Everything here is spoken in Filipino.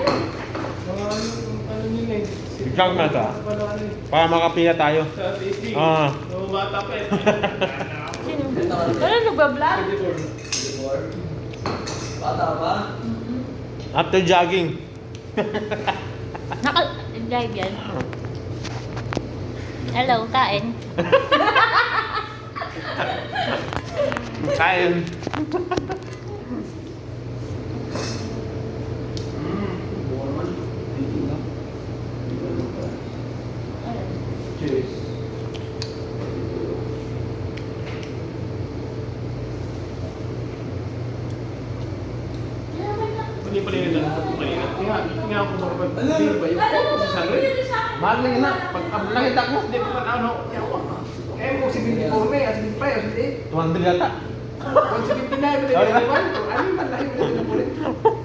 Ano nila eh. Ikaw na ito. Para makapila tayo. Sa TC. Ah. Bata pa eh. Ano nagbablog? Bata ba? After jogging. Naka-live yan. Hello, kain. Kain. Cheers. Hindi pala yun lang. Malingat. Kaya ako makapag... Hindi ba yun? Si Sandro? Mahal lang yun na. Pag nakita ko, Hindi ko pa ano. Eh, kung si 24 na eh. As 25, as 28. 200 yata. Kung si 59, ano yung man? Ano yung man? Ano yung man?